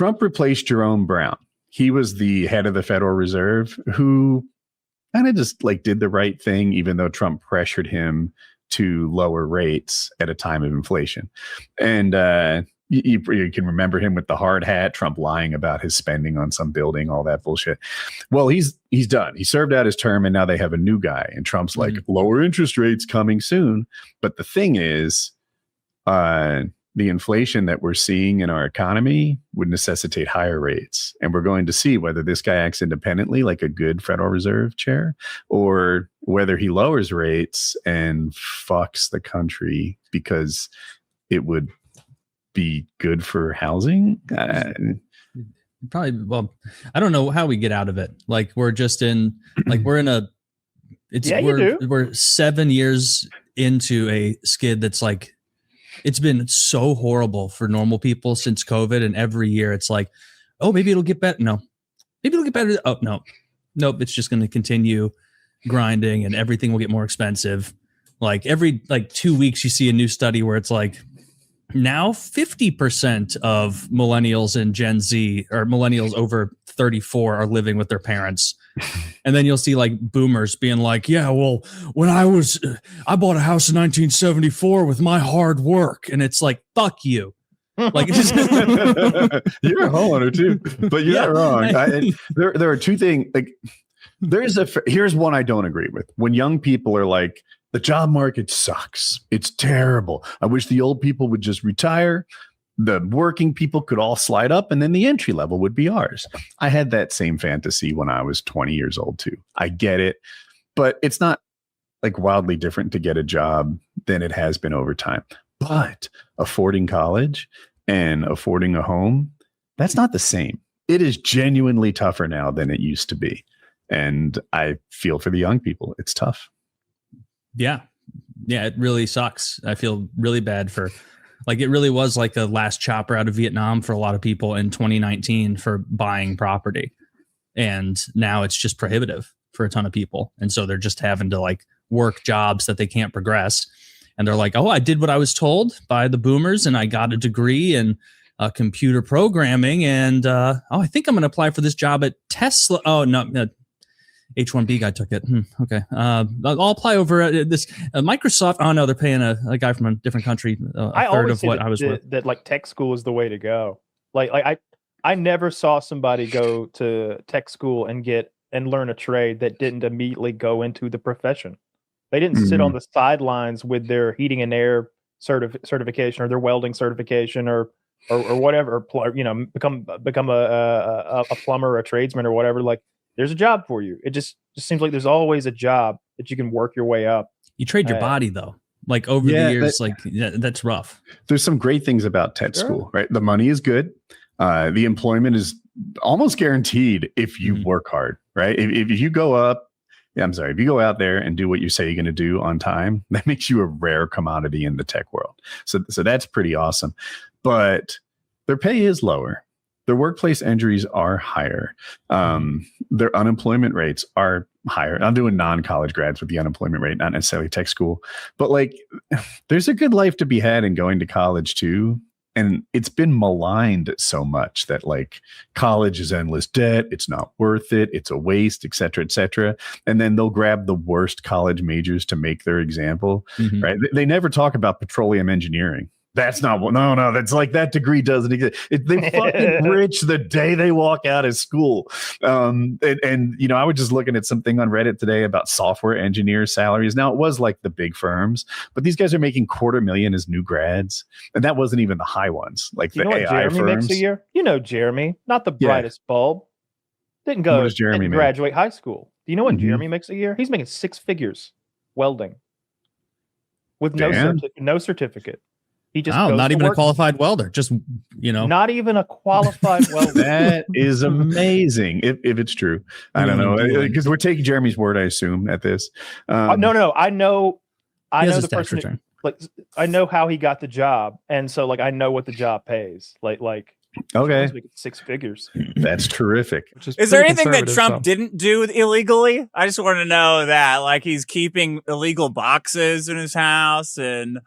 Trump replaced Jerome Brown. He was the head of the Federal Reserve who kind of just like did the right thing, even though Trump pressured him to lower rates at a time of inflation. And you can remember him with the hard hat, Trump lying about his spending on some building, all that bullshit. Well, he's done. He served out his term, and now they have a new guy. And Trump's like, lower interest rates coming soon. But the thing is, the inflation that we're seeing in our economy would necessitate higher rates. And we're going to see whether this guy acts independently like a good Federal Reserve chair, or whether he lowers rates and fucks the country because it would be good for housing. Probably. Well, I don't know how we get out of it. Like we're we're 7 years into a skid that's like, it's been so horrible for normal people since COVID. And every year it's like, oh, maybe it'll get better. No, maybe it'll get better. Oh, no, nope. It's just going to continue grinding and everything will get more expensive. Like every 2 weeks, you see a new study where it's like now 50% of millennials and Gen Z, or millennials over 34, are living with their parents. And then you'll see like boomers being like, yeah, well, when I bought a house in 1974 with my hard work. And it's like, fuck you. Like, you're a homeowner too, but you're not wrong. There are two things. Like, here's one I don't agree with. When young people are like, the job market sucks, it's terrible, I wish the old people would just retire, the working people could all slide up, and then the entry level would be ours. I had that same fantasy when I was 20 years old too. I get it, but it's not like wildly different to get a job than it has been over time. But affording college and affording a home, that's not the same. It is genuinely tougher now than it used to be. And I feel for the young people. It's tough. Yeah, it really sucks. I feel really bad for, like, it really was like the last chopper out of Vietnam for a lot of people in 2019 for buying property. And now it's just prohibitive for a ton of people. And so they're just having to like work jobs that they can't progress. And they're like, oh, I did what I was told by the boomers and I got a degree in computer programming. And I think I'm going to apply for this job at Tesla. Oh, no. H-1B guy took it. Okay. I'll apply over at this Microsoft. Oh no, they're paying a guy from a different country. A third of what I was with. That like tech school is the way to go. Like I never saw somebody go to tech school and learn a trade that didn't immediately go into the profession. They didn't sit on the sidelines with their heating and air certification or their welding certification or whatever, or, become a plumber or a tradesman or whatever. Like, there's a job for you. It just seems like there's always a job that you can work your way up. You trade your body though. Like over the years, that's rough. There's some great things about tech school, right? The money is good. The employment is almost guaranteed if you work hard, right? If you go out there and do what you say you're going to do on time, that makes you a rare commodity in the tech world. So that's pretty awesome. But their pay is lower. Their workplace injuries are higher. Their unemployment rates are higher. I'm doing non-college grads with the unemployment rate, not necessarily tech school. But like, there's a good life to be had in going to college too. And it's been maligned so much that like college is endless debt. It's not worth it. It's a waste, et cetera, et cetera. And then they'll grab the worst college majors to make their example, right? They never talk about petroleum engineering. That's not what, no, that's like that degree doesn't exist. They fucking rich the day they walk out of school. And I was just looking at something on Reddit today about software engineer salaries. Now it was like the big firms, but these guys are making $250,000 as new grads. And that wasn't even the high ones, like the AI Jeremy firms. Makes a year? Jeremy, not the brightest bulb. Didn't graduate high school. Do you know what Jeremy makes a year? He's making 6 figures welding with no certificate. He just not even a qualified welder, just not even a qualified welder. That is amazing. If it's true, I don't know, because we're taking Jeremy's word, I assume, at this. No, I know the person. Like, I know how he got the job, and so like I know what the job pays. Like okay, 6 figures. That's terrific. Is there anything that Trump didn't do illegally? I just want to know that, like, he's keeping illegal boxes in his house and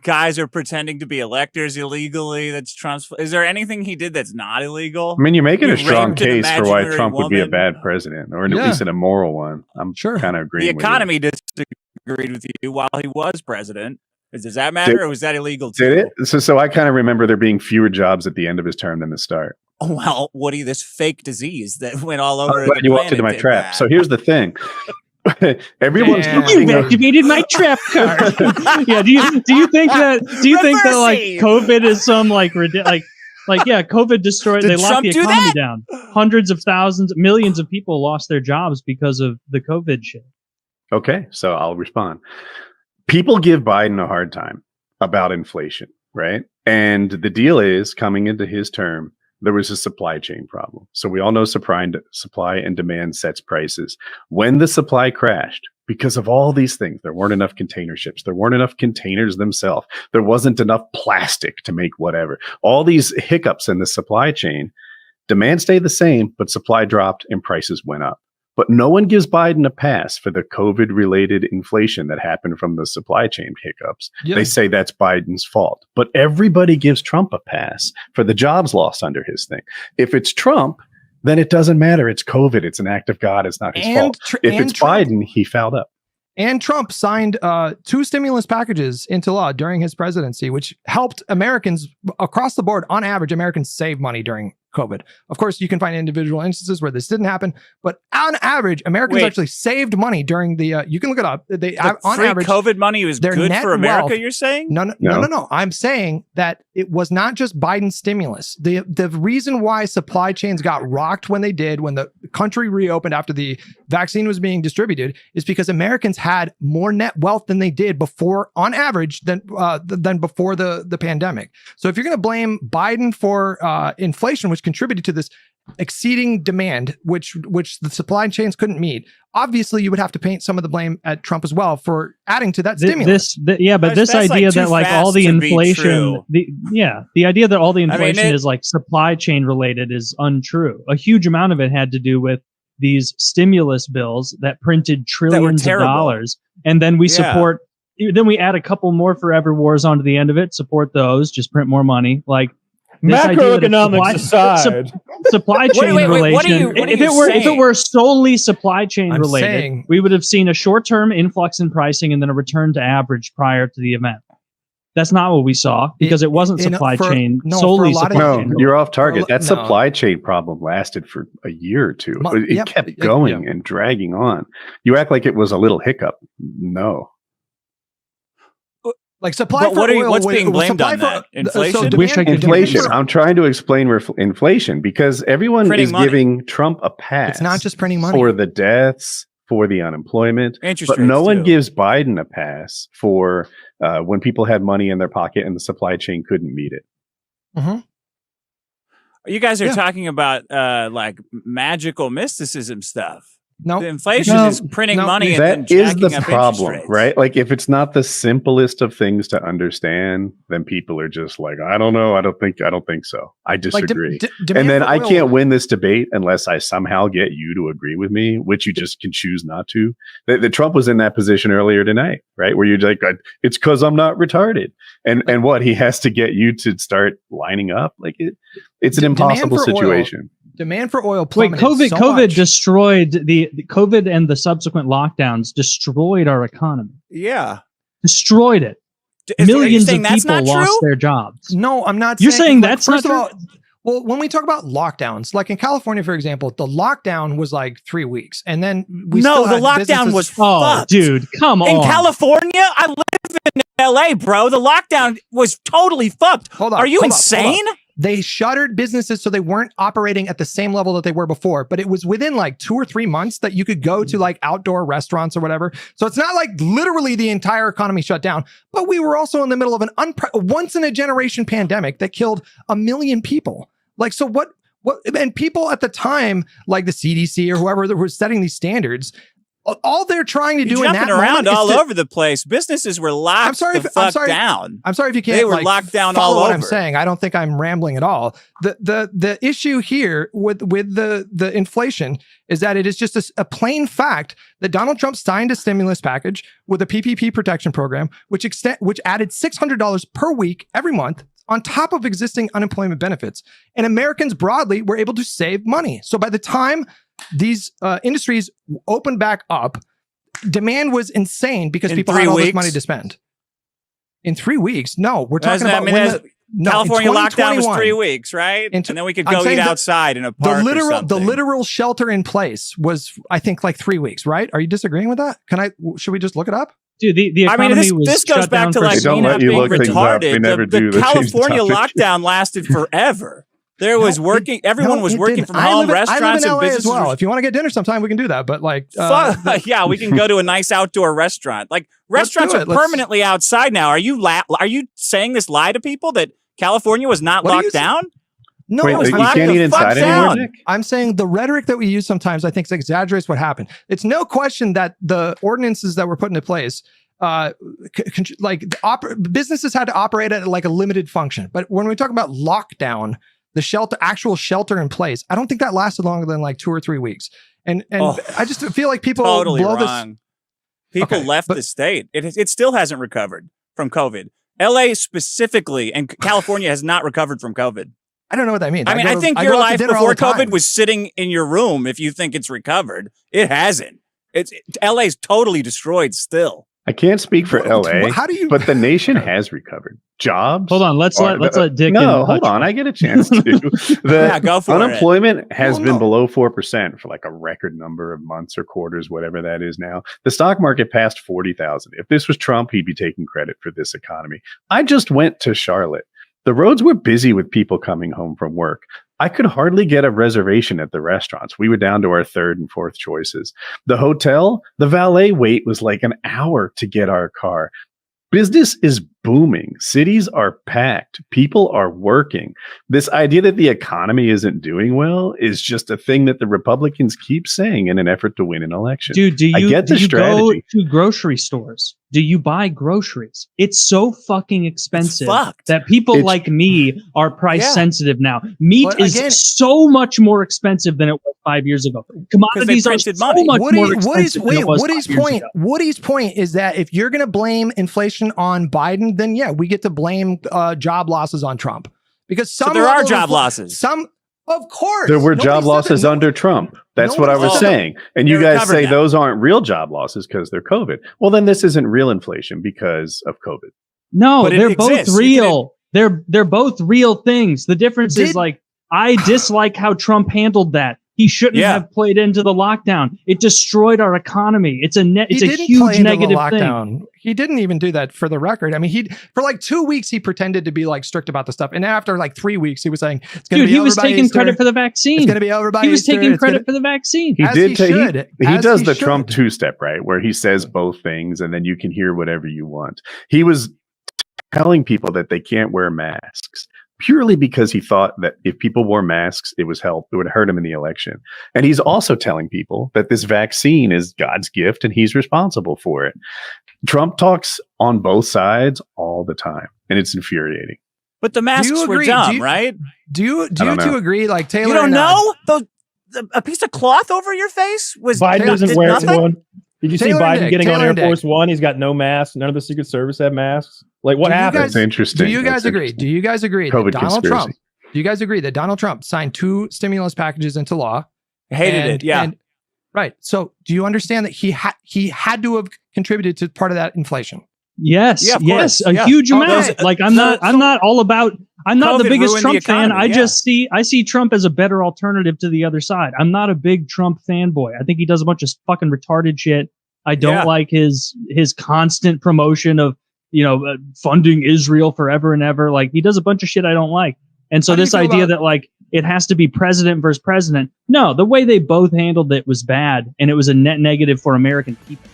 guys are pretending to be electors illegally. That's Trump's. Is there anything he did that's not illegal? I mean, you're making a strong raped an case for why imaginary Trump would be a woman. bad president, or at least an immoral one. I'm Sure. kind of The agreeing with you. economy disagreed with you while he was president. Does that matter, or was that illegal too? Did it? So I kind of remember there being fewer jobs at the end of his term than the start. Oh, well, Woody, this fake disease that went all over I'm the glad you walked planet into my did trap. that. So here's the thing. Everyone's Damn. talking You of- activated my trap card. Yeah. Do you think that like Reversing. COVID is some like COVID destroyed? Did They locked Trump the do economy that? down. Hundreds of thousands, millions of people lost their jobs because of the COVID shit. Okay, so I'll respond. People give Biden a hard time about inflation, right? And the deal is, coming into his term, there was a supply chain problem. So we all know supply and demand sets prices. When the supply crashed, because of all these things, there weren't enough container ships. There weren't enough containers themselves. There wasn't enough plastic to make whatever. All these hiccups in the supply chain, demand stayed the same, but supply dropped and prices went up. But no one gives Biden a pass for the COVID-related inflation that happened from the supply chain hiccups. Yeah. They say that's Biden's fault. But everybody gives Trump a pass for the jobs lost under his thing. If it's Trump, then it doesn't matter. It's COVID. It's an act of God. It's not his fault. If it's Biden, he fouled up. And Trump signed 2 stimulus packages into law during his presidency, which helped Americans across the board. On average, Americans save money during COVID. Of course, you can find individual instances where this didn't happen, but on average, Americans actually saved money during the. You can look it up. They on free average, COVID money was their good net for America. wealth- You're saying? No. I'm saying that it was not just Biden's stimulus. The reason why supply chains got rocked when they did, when the country reopened after the vaccine was being distributed, is because Americans had more net wealth than they did before, on average, than before the pandemic. So if you're going to blame Biden for inflation, which contributed to this exceeding demand, which the supply chains couldn't meet, obviously you would have to paint some of the blame at Trump as well for adding to that stimulus. But this That's idea like that too like all fast the to be inflation, true. the idea that all the inflation it- is like supply chain related is untrue. A huge amount of it had to do with these stimulus bills that printed trillions of terrible. dollars, and then we support. Then we add a couple more forever wars onto the end of it. Support those, just print more money. Like this idea that Macroeconomics aside. supply chain Wait, relation. what are you if it saying? were solely supply chain I'm related, saying- we would have seen a short-term influx in pricing and then a return to average prior to the event. That's not what we saw because it wasn't supply chain solely for a lot of- supply No, chain. you're off target. That No. supply chain problem lasted for a year or two. It Yep. kept going and dragging on. You act like it was a little hiccup. No. Like supply But for oil, what's was- being blamed supply on for- that? Inflation? demand- Wish I could do Inflation. demand for- I'm trying to explain inflation because everyone Printing is money. giving Trump a pass. It's not just printing money. for the deaths, for the unemployment, Interest but rates, no one too. gives Biden a pass for when people had money in their pocket and the supply chain couldn't meet it. You guys are Yeah. talking about like magical mysticism stuff. No, The inflation No, is printing no, money and then That is jacking the up interest problem, rates. right? Like if it's not the simplest of things to understand, then people are just like, I don't know. I don't think so. I like disagree. demand And then for I oil- can't win this debate unless I somehow get you to agree with me, which you just can choose not to. The Trump was in that position earlier tonight, right? Where you're like, it's because I'm not retarded. And what he has to get you to start lining up. Like it's an Demand impossible for oil. situation. Demand for oil Wait, plummeted so COVID much. destroyed the COVID and the subsequent lockdowns destroyed our economy. Yeah. Destroyed it. Are you Millions saying of that's people not lost true? their jobs. No, I'm not. You're saying that's first not of all. Well, when we talk about lockdowns, like in California, for example, the lockdown was like 3 weeks, and then we No, still the had lockdown businesses- was Oh, fucked. dude, come In on. California, I live in LA, bro. The lockdown was totally fucked. Hold on, Are you hold up, hold insane? up. They shuttered businesses so they weren't operating at the same level that they were before, but it was within like 2 or 3 months that you could go to like outdoor restaurants or whatever. So it's not like literally the entire economy shut down, but we were also in the middle of an once in a generation pandemic that killed 1 million people. Like, so what, and people at the time, like the CDC or whoever that was setting these standards, All they're trying to do You're in that jumping around moment all is over the place. Businesses were locked down. I'm sorry if you can't. They were locked down all what over. I'm saying. I don't think I'm rambling at all. The issue here with the inflation is that it is just a plain fact that Donald Trump signed a stimulus package with a PPP protection program, which added $600 per week every month on top of existing unemployment benefits. And Americans broadly were able to save money. So by the time these industries opened back up, demand was insane because people had all this money to spend. In 3 weeks? No, we're talking about California lockdown was 3 weeks, right? And then we could go eat outside in a park. The literal shelter in place was, I think, like 3 weeks, right? Are you disagreeing with that? Should we just look it up? Dude, the economy was this goes back to like me not being retarded. The California lockdown lasted forever. There was everyone was working from home, restaurants and businesses. As well. If you want to get dinner sometime, we can do that. But like, yeah, we can go to a nice outdoor restaurant. Like restaurants are permanently outside now. Are you saying this lie to people that California was not locked down? No, you can't eat inside anymore, Nick? I'm saying the rhetoric that we use sometimes, I think, exaggerates what happened. It's no question that the ordinances that were put into place, businesses had to operate at like a limited function. But when we talk about lockdown, the actual shelter in place, I don't think that lasted longer than like 2 or 3 weeks. And I just feel like people totally blow wrong. People left the state. It still hasn't recovered from COVID. LA specifically and California has not recovered from COVID. I don't know what that means. I think your life before COVID was sitting in your room if you think it's recovered. It hasn't. LA's totally destroyed still. I can't speak for LA, but the nation has recovered. Jobs. Hold on, let's let Dick. No, hold on. I get a chance to. Go for unemployment has been below 4% for like a record number of months or quarters, whatever that is now. The stock market passed 40,000. If this was Trump, he'd be taking credit for this economy. I just went to Charlotte. The roads were busy with people coming home from work. I could hardly get a reservation at the restaurants. We were down to our third and fourth choices. The hotel, the valet wait was like an hour to get our car. Business is booming. Cities are packed. People are working. This idea that the economy isn't doing well is just a thing that the Republicans keep saying in an effort to win an election. Dude, do you go to grocery stores? Do you buy groceries? It's so fucking expensive that people like me are price sensitive now. Meat is so much more expensive than it was 5 years ago. Commodities are so much more expensive than it was 5 years ago. Woody's point is that if you're going to blame inflation on Biden, then yeah, we get to blame job losses on Trump. Because there are job losses. Of course. There were job losses under Trump. That's what I was saying. And you guys say those aren't real job losses because they're COVID. Well, then this isn't real inflation because of COVID. No, they're both real. They're both real things. The difference is like, I dislike how Trump handled that. He shouldn't have played into the lockdown. It destroyed our economy. It's a huge negative thing. He didn't even do that, for the record. I mean, for like 2 weeks, he pretended to be like strict about the stuff. And after like 3 weeks, he was saying, it's going to be over by Easter. He was taking credit for the vaccine. It's going to be over by Easter. He was taking credit for the vaccine. He does the Trump two-step, right? Where he says both things and then you can hear whatever you want. He was telling people that they can't wear masks purely because he thought that if people wore masks, it would hurt him in the election. And he's also telling people that this vaccine is God's gift and he's responsible for it. Trump talks on both sides all the time, and it's infuriating. But the masks were dumb, right? Do you two agree? Like Taylor, you don't know a piece of cloth over your face was Biden doesn't wear one. Did you see Biden getting on Air Force One? He's got no mask. None of the Secret Service have masks. Like, what happened? That's interesting. Do you guys agree? Do you guys agree that Donald Trump? Do you guys agree that Donald Trump signed 2 stimulus packages into law? Hated it. Yeah. Right. So, do you understand that he had to have contributed to part of that inflation? Yes. Yes. A huge amount. Like, I'm not the biggest Trump fan. I see Trump as a better alternative to the other side. I'm not a big Trump fanboy. I think he does a bunch of fucking retarded shit. I don't like his constant promotion of, funding Israel forever and ever. Like, he does a bunch of shit I don't like. And so this idea that like it has to be president versus president. No, the way they both handled it was bad, and it was a net negative for American people.